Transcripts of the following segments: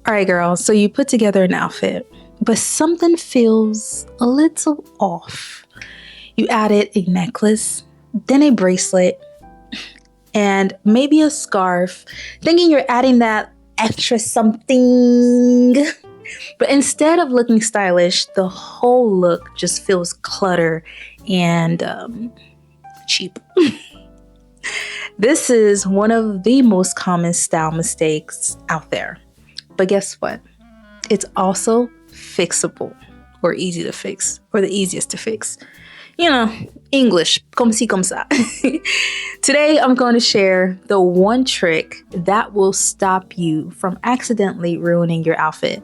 All right, girl, so you put together an outfit, but something feels a little off. You added a necklace, then a bracelet, and maybe a scarf, thinking you're adding that extra something. But instead of looking stylish, the whole look just feels cluttered and cheap. This is one of the most common style mistakes out there. But guess what? It's also fixable, or easy to fix, or the easiest to fix. You know, English, comme ci, comme ça. Today, I'm going to share the one trick that will stop you from accidentally ruining your outfit.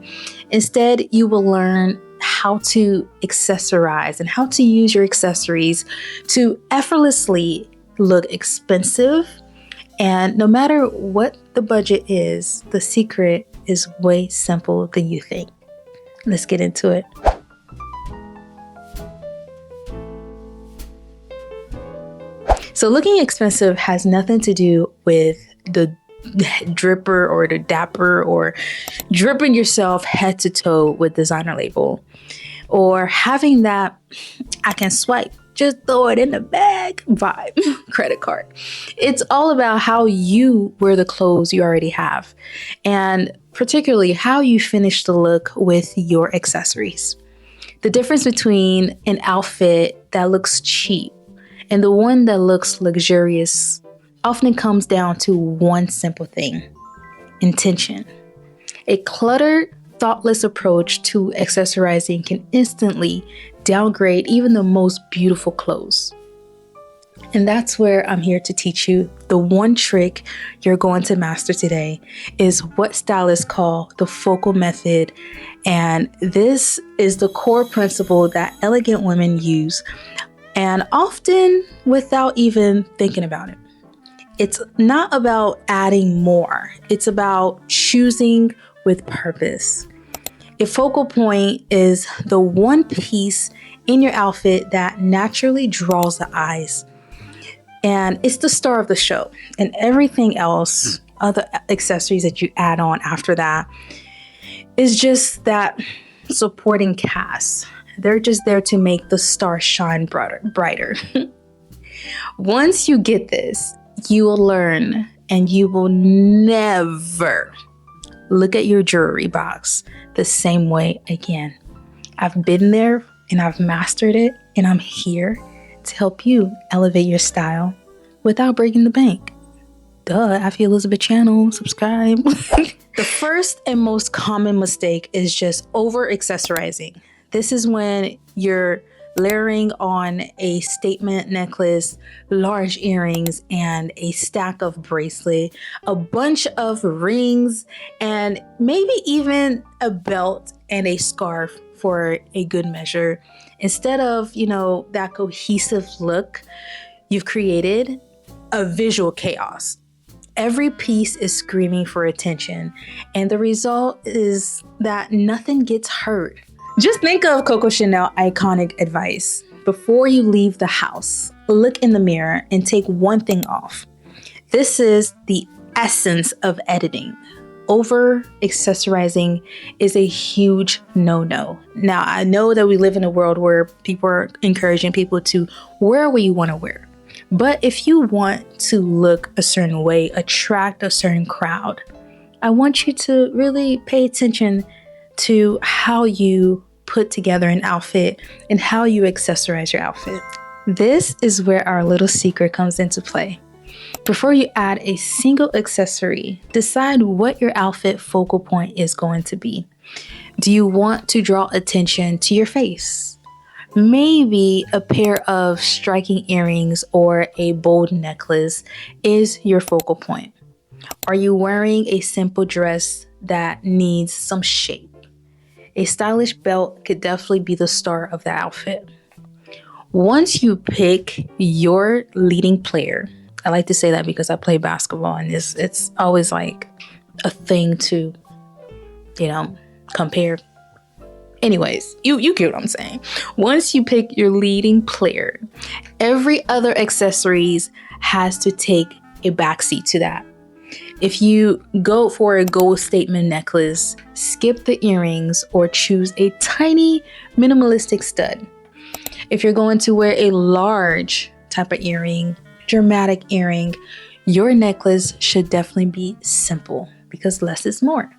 Instead, you will learn how to accessorize and how to use your accessories to effortlessly look expensive. And no matter what the budget is, the secret is way simpler than you think. Let's get into it. So looking expensive has nothing to do with the dripper or the dapper or dripping yourself head to toe with designer label or having that I can swipe, just throw it in the bag vibe credit card. It's all about how you wear the clothes you already have, and particularly how you finish the look with your accessories. The difference between an outfit that looks cheap and the one that looks luxurious often comes down to one simple thing: intention. A cluttered, thoughtless approach to accessorizing can instantly downgrade even the most beautiful clothes. And that's where I'm here to teach you the one trick you're going to master today is what stylists call the focal method. And this is the core principle that elegant women use, and often without even thinking about it. It's not about adding more. It's about choosing with purpose. A focal point is the one piece in your outfit that naturally draws the eyes. And it's the star of the show. And everything else, other accessories that you add on after that, is just that supporting cast. They're just there to make the star shine brighter. Once you get this, you will learn and you will never look at your jewelry box the same way again. I've been there and I've mastered it, and I'm here to help you elevate your style without breaking the bank. Duh, Afi Elizabeth channel, subscribe. The first and most common mistake is just over accessorizing. This is when you're layering on a statement necklace, large earrings, and a stack of bracelet, a bunch of rings, and maybe even a belt and a scarf for a good measure. Instead of, that cohesive look, you've created a visual chaos. Every piece is screaming for attention, and the result is that nothing gets hurt. Just think of Coco Chanel iconic advice. Before you leave the house, look in the mirror and take one thing off. This is the essence of editing. Over accessorizing is a huge no-no. Now, I know that we live in a world where people are encouraging people to wear what you want to wear. But if you want to look a certain way, attract a certain crowd, I want you to really pay attention to how you put together an outfit and how you accessorize your outfit. This is where our little secret comes into play. Before you add a single accessory, decide what your outfit focal point is going to be. Do you want to draw attention to your face? Maybe a pair of striking earrings or a bold necklace is your focal point. Are you wearing a simple dress that needs some shape? A stylish belt could definitely be the star of the outfit. Once you pick your leading player, I like to say that because I play basketball and it's always like a thing to, compare. Anyways, you get what I'm saying. Once you pick your leading player, every other accessories has to take a backseat to that. If you go for a gold statement necklace, skip the earrings or choose a tiny minimalistic stud. If you're going to wear a large type of earring, dramatic earring, your necklace should definitely be simple because less is more.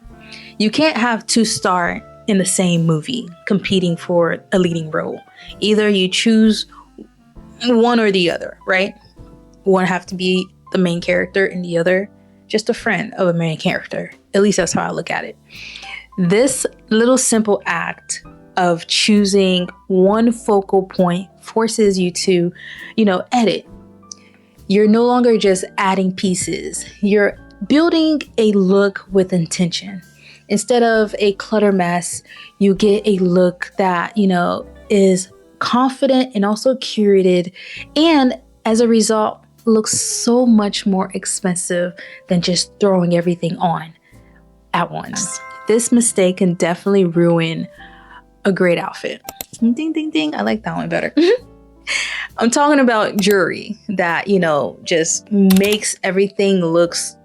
You can't have two stars in the same movie competing for a leading role. Either you choose one or the other, right? One have to be the main character and the other just a friend of a main character. At least that's how I look at it. This little simple act of choosing one focal point forces you to, edit. You're no longer just adding pieces. You're building a look with intention. Instead of a clutter mess, you get a look that, is confident and also curated, and as a result, looks so much more expensive than just throwing everything on at once. This mistake can definitely ruin a great outfit. Ding, ding, ding. I like that one better. I'm talking about jewelry that, just makes everything looks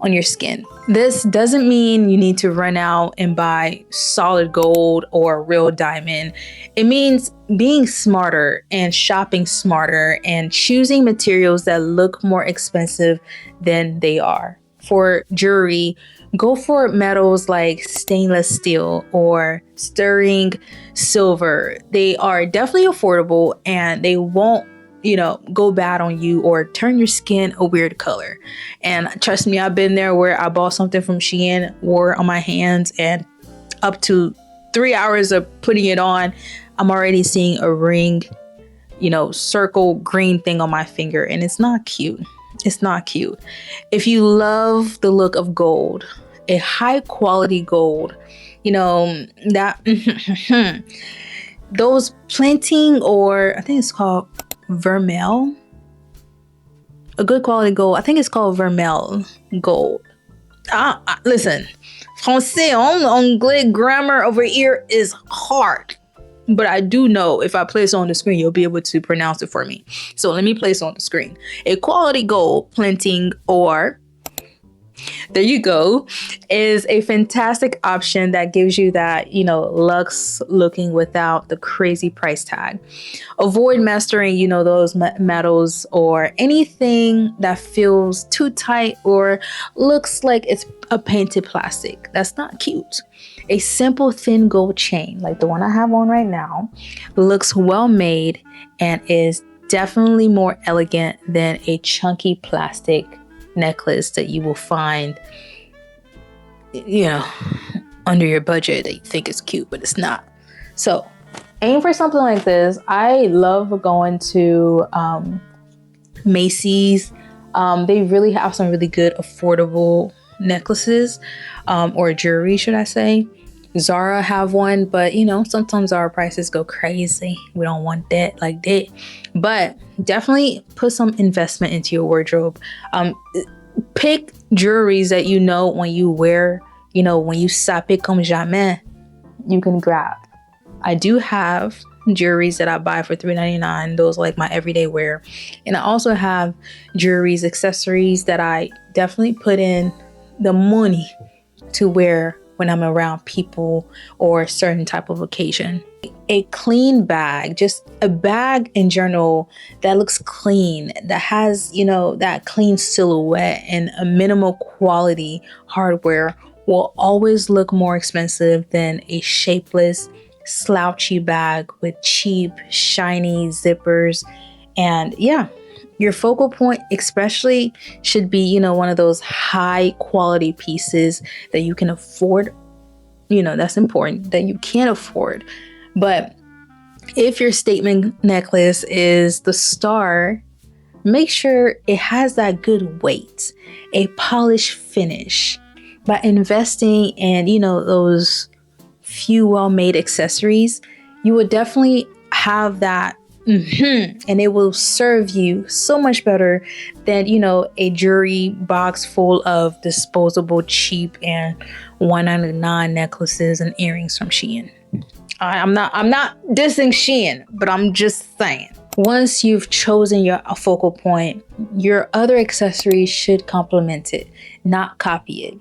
on your skin. This doesn't mean you need to run out and buy solid gold or real diamond. It means being smarter and shopping smarter and choosing materials that look more expensive than they are. For jewelry, go for metals like stainless steel or sterling silver. They are definitely affordable and they won't go bad on you or turn your skin a weird color. And trust me, I've been there where I bought something from Shein, wore it on my hands, and up to 3 hours of putting it on, I'm already seeing a ring, circle green thing on my finger, and it's not cute. It's not cute. If you love the look of gold, a high quality gold, that those planting, or I think it's called vermeil, a good quality gold. I think it's called vermeil gold. Listen, français, anglais grammar over here is hard. But I do know if I place it on the screen, you'll be able to pronounce it for me. So let me place it on the screen. A quality gold planting, or there you go, is a fantastic option that gives you that, luxe looking without the crazy price tag. Avoid mastering, those metals or anything that feels too tight or looks like it's a painted plastic. That's not cute. A simple thin gold chain like the one I have on right now looks well made and is definitely more elegant than a chunky plastic necklace that you will find, under your budget that you think is cute, but it's not. So aim for something like this. I love going to Macy's. They really have some really good affordable necklaces, or jewelry, should I say. Zara have one, but sometimes our prices go crazy. We don't want that like that. But definitely put some investment into your wardrobe. Pick jewelries that when you wear, when you sape comme jamais, you can grab. I do have jewelries that I buy for $3.99. Those are like my everyday wear. And I also have jewelries, accessories that I definitely put in the money to wear when I'm around people or a certain type of occasion. A clean bag, just a bag in general that looks clean, that has, that clean silhouette and a minimal quality hardware will always look more expensive than a shapeless, slouchy bag with cheap, shiny zippers. And your focal point especially should be, one of those high quality pieces that you can afford. That's important, that you can afford. But if your statement necklace is the star, make sure it has that good weight, a polished finish. By investing in, those few well-made accessories, you will definitely have that and it will serve you so much better than a jewelry box full of disposable cheap and $1.99 necklaces and earrings from Shein. I'm not dissing Shein, but I'm just saying Once you've chosen your focal point, your other accessories should complement it, not copy it.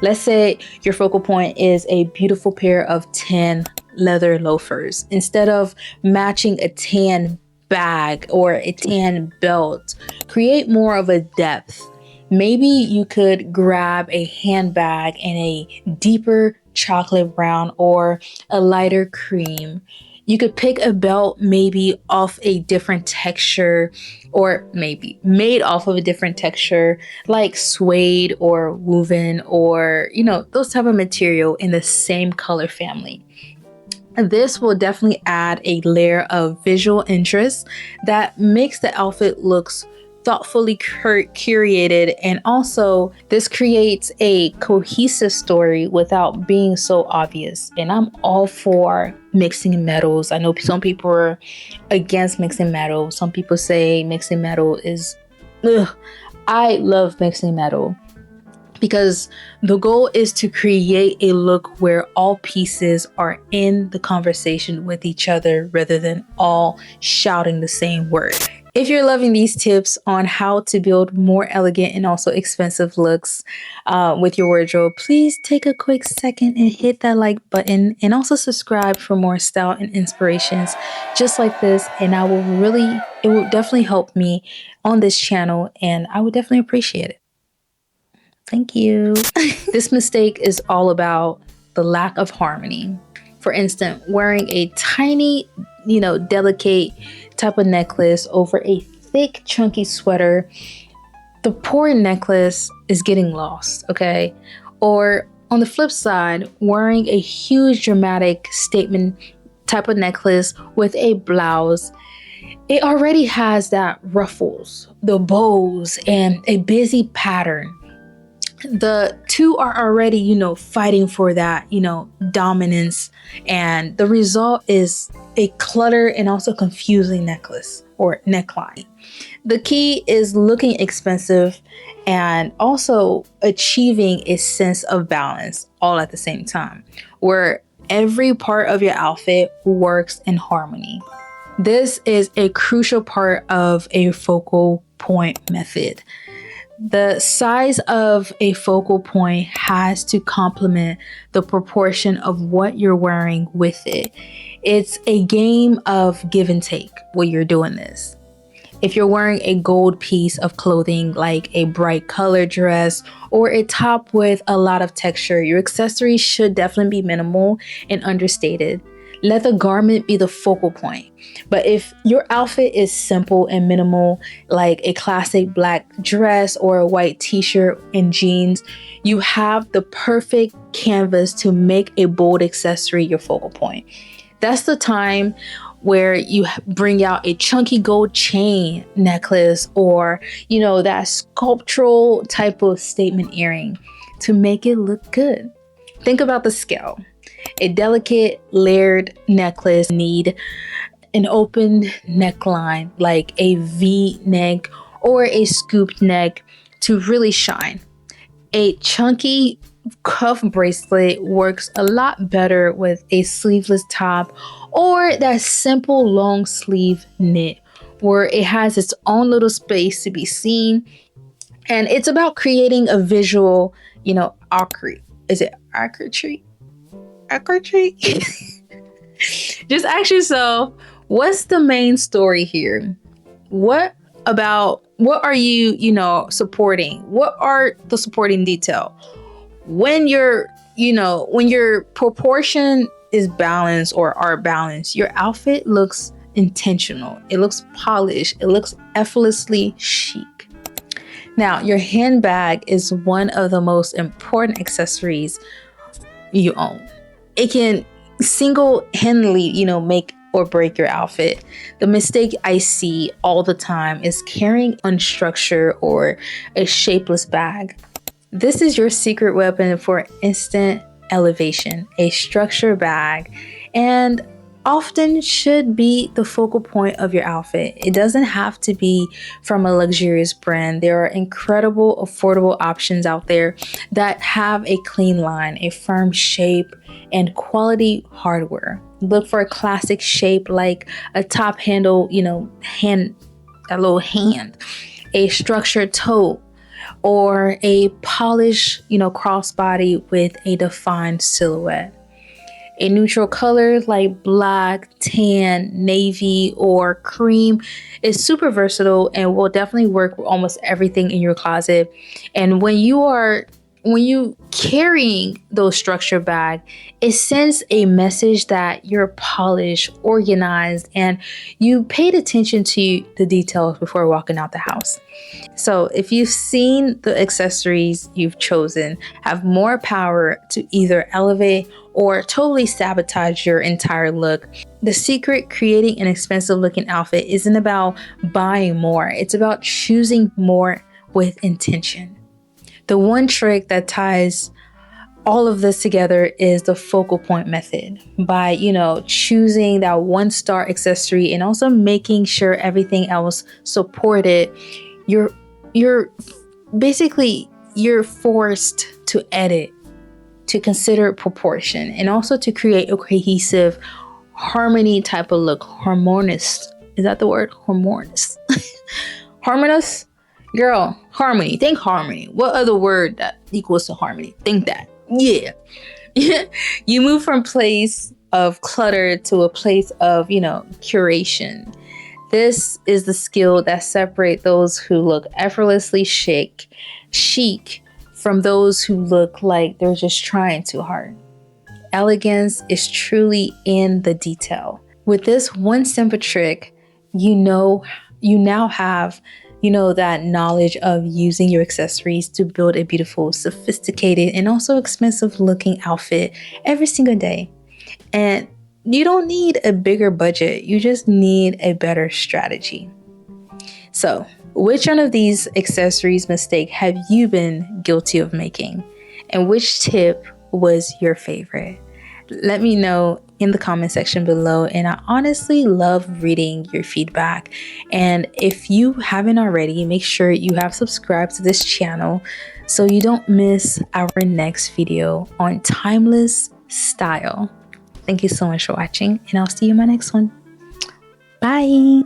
Let's say your focal point is a beautiful pair of tan leather loafers. Instead of matching a tan bag or a tan belt, create more of a depth. Maybe you could grab a handbag in a deeper chocolate brown or a lighter cream. You could pick a belt maybe off a different texture, or maybe made off of a different texture like suede or woven, or those type of material in the same color family. This will definitely add a layer of visual interest that makes the outfit looks thoughtfully curated, and also this creates a cohesive story without being so obvious. And I'm all for mixing metals. I know some people are against mixing metal. Some people say mixing metal is ugh. I love mixing metal because the goal is to create a look where all pieces are in the conversation with each other rather than all shouting the same word. If you're loving these tips on how to build more elegant and also expensive looks with your wardrobe, please take a quick second and hit that like button, and also subscribe for more style and inspirations just like this. And it will definitely help me on this channel, and I would definitely appreciate it. Thank you. This mistake is all about the lack of harmony. For instance, wearing a tiny, delicate type of necklace over a thick, chunky sweater, the poor necklace is getting lost, okay? Or on the flip side, wearing a huge, dramatic statement type of necklace with a blouse, it already has that ruffles, the bows, and a busy pattern. The two are already, fighting for that, dominance. And the result is a cluttered and also confusing necklace or neckline. The key is looking expensive and also achieving a sense of balance all at the same time, where every part of your outfit works in harmony. This is a crucial part of a focal point method. The size of a focal point has to complement the proportion of what you're wearing with it. It's a game of give and take when you're doing this. If you're wearing a gold piece of clothing like a bright color dress or a top with a lot of texture, your accessories should definitely be minimal and understated. Let the garment be the focal point. But if your outfit is simple and minimal, like a classic black dress or a white t-shirt and jeans, you have the perfect canvas to make a bold accessory your focal point. That's the time where you bring out a chunky gold chain necklace or, that sculptural type of statement earring to make it look good. Think about the scale. A delicate layered necklace need an open neckline like a V-neck or a scooped neck to really shine. A chunky cuff bracelet works a lot better with a sleeveless top or that simple long sleeve knit where it has its own little space to be seen. And it's about creating a visual, archery. Is it archery? Archery? Just ask yourself, what's the main story here? What are you, supporting? What are the supporting detail? When your proportion is balanced or are balanced, your outfit looks intentional. It looks polished. It looks effortlessly chic. Now, your handbag is one of the most important accessories you own. It can single-handedly, make or break your outfit. The mistake I see all the time is carrying unstructured or a shapeless bag. This is your secret weapon for instant elevation, a structured bag, and often should be the focal point of your outfit. It doesn't have to be from a luxurious brand. There are incredible, affordable options out there that have a clean line, a firm shape, and quality hardware. Look for a classic shape like a top handle, a little hand, a structured toe, or a polished, crossbody with a defined silhouette. A neutral color like black, tan, navy, or cream is super versatile and will definitely work with almost everything in your closet. And when you carrying those structured bag, it sends a message that you're polished, organized, and you paid attention to the details before walking out the house. So if you've seen the accessories you've chosen have more power to either elevate or totally sabotage your entire look, the secret creating an expensive looking outfit isn't about buying more. It's about choosing more with intention. The one trick that ties all of this together is the focal point method. By, choosing that 1-star accessory and also making sure everything else supported, you're basically forced to edit, to consider proportion, and also to create a cohesive harmony type of look. Harmonious. Is that the word? Harmonious. Harmonious? Girl, harmony. Think harmony. What other word that equals to harmony? Think that. Yeah. You move from place of clutter to a place of, curation. This is the skill that separates those who look effortlessly chic from those who look like they're just trying too hard. Elegance is truly in the detail. With this one simple trick, you now have that knowledge of using your accessories to build a beautiful, sophisticated, and also expensive looking outfit every single day. And you don't need a bigger budget. You just need a better strategy. So, which one of these accessories mistake have you been guilty of making? And which tip was your favorite? Let me know in the comment section below, and I honestly love reading your feedback. And if you haven't already, make sure you have subscribed to this channel so you don't miss our next video on timeless style. Thank you so much for watching, and I'll see you in my next one. Bye.